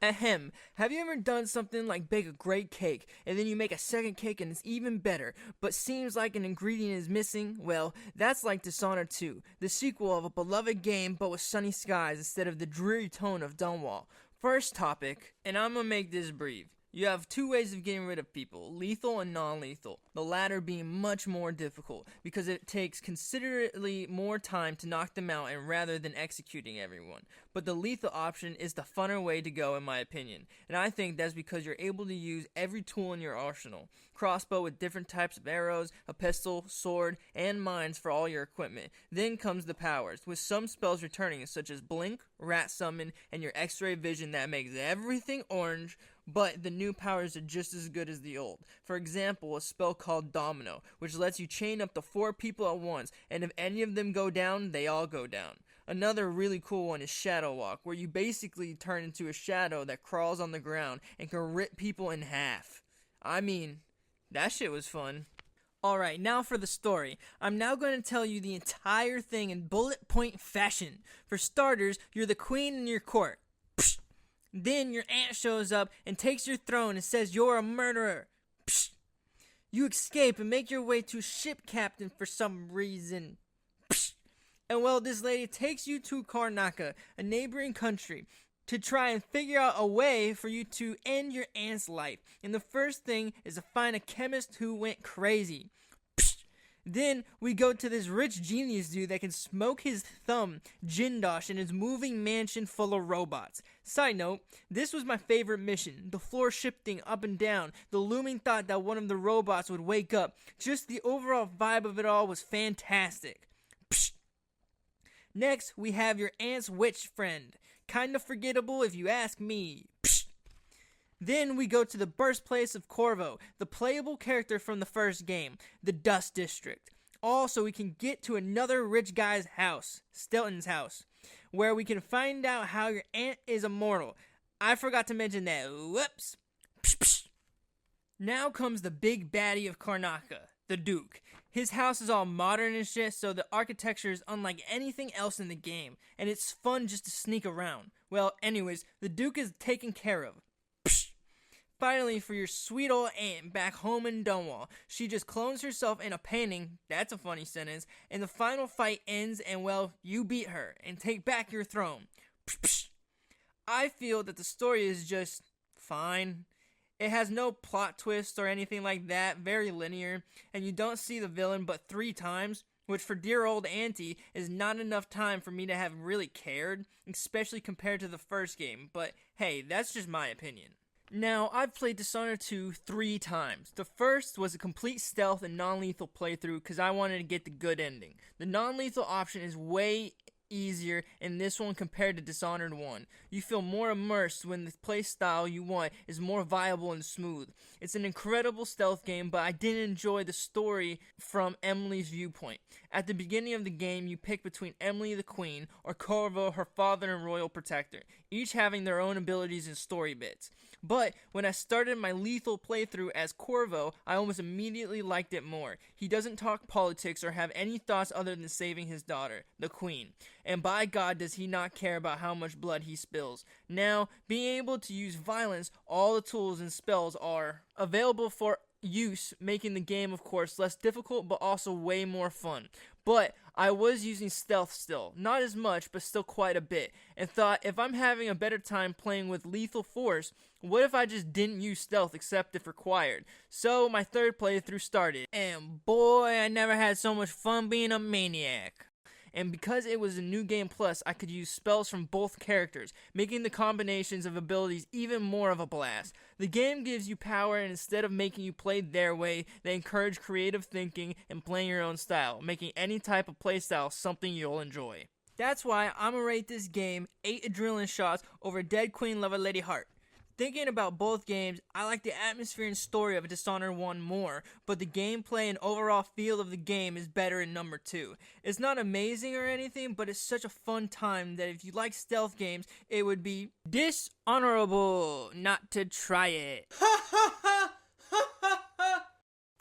Ahem. Have you ever done something like bake a great cake, and then you make a second cake and it's even better, but seems like an ingredient is missing? Well, that's like Dishonored 2, the sequel of a beloved game but with sunny skies instead of the dreary tone of Dunwall. First topic, and I'm gonna make this brief. You have two ways of getting rid of people, lethal and non-lethal, the latter being much more difficult because it takes considerably more time to knock them out and rather than executing everyone. But the lethal option is the funner way to go in my opinion, and I think that's because you're able to use every tool in your arsenal. Crossbow with different types of arrows, a pistol, sword, and mines for all your equipment. Then comes the powers, with some spells returning such as Blink, Rat Summon, and your X-Ray Vision that makes everything orange, but the new powers are just as good as the old. For example, a spell called Domino, which lets you chain up to 4 people at once, and if any of them go down, they all go down. Another really cool one is Shadow Walk, where you basically turn into a shadow that crawls on the ground and can rip people in half. I mean, that shit was fun. Alright, now for the story. I'm now going to tell you the entire thing in bullet point fashion. For starters, you're the queen in your court. Psh! Then your aunt shows up and takes your throne and says you're a murderer. Psh! You escape and make your way to ship captain for some reason. Psh! And well, this lady takes you to Karnaka, a neighboring country, to try and figure out a way for you to end your aunt's life. And the first thing is to find a chemist who went crazy. Psh! Then we go to this rich genius dude that can smoke his thumb, Jindosh, in his moving mansion full of robots. Side note, this was my favorite mission. The floor shifting up and down, the looming thought that one of the robots would wake up. Just the overall vibe of it all was fantastic. Psh! Next, we have your aunt's witch friend. Kinda forgettable if you ask me. Psh! Then we go to the birthplace of Corvo, the playable character from the first game, the Dust District. All so we can get to another rich guy's house, Stilton's house, where we can find out how your aunt is immortal. I forgot to mention that. Whoops. Psh, psh. Now comes the big baddie of Karnaka, the Duke. His house is all modern and shit, so the architecture is unlike anything else in the game, and it's fun just to sneak around. Well, anyways, the Duke is taken care of. Psh! Finally, for your sweet old aunt back home in Dunwall, she just clones herself in a painting, that's a funny sentence, and the final fight ends and, well, you beat her, and take back your throne. Psh, psh. I feel that the story is just fine. It has no plot twist or anything like that, very linear, and you don't see the villain but 3 times, which for dear old auntie is not enough time for me to have really cared, especially compared to the first game, but hey, that's just my opinion. Now, I've played Dishonored 2 3 times. The first was a complete stealth and non-lethal playthrough because I wanted to get the good ending. The non-lethal option is way easier in this one compared to Dishonored 1. You feel more immersed when the playstyle you want is more viable and smooth. It's an incredible stealth game, but I didn't enjoy the story from Emily's viewpoint. At the beginning of the game, you pick between Emily the Queen or Corvo, her father and royal protector, each having their own abilities and story bits. But when I started my lethal playthrough as Corvo, I almost immediately liked it more. He doesn't talk politics or have any thoughts other than saving his daughter, the Queen. And by God does he not care about how much blood he spills. Now, being able to use violence, all the tools and spells are available for use, making the game, of course, less difficult but also way more fun. But I was using stealth still, not as much but still quite a bit, and thought if I'm having a better time playing with lethal force, what if I just didn't use stealth except if required? So my third playthrough started, and boy, I never had so much fun being a maniac. And because it was a new game plus, I could use spells from both characters, making the combinations of abilities even more of a blast. The game gives you power, and instead of making you play their way, they encourage creative thinking and playing your own style, making any type of playstyle something you'll enjoy. That's why I'm gonna rate this game 8 adrenaline shots over Dead Queen Lover Lady Heart. Thinking about both games, I like the atmosphere and story of Dishonored 1 more, but the gameplay and overall feel of the game is better in number 2. It's not amazing or anything, but it's such a fun time that if you like stealth games, it would be dishonorable not to try it.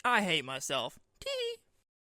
I hate myself. Tee.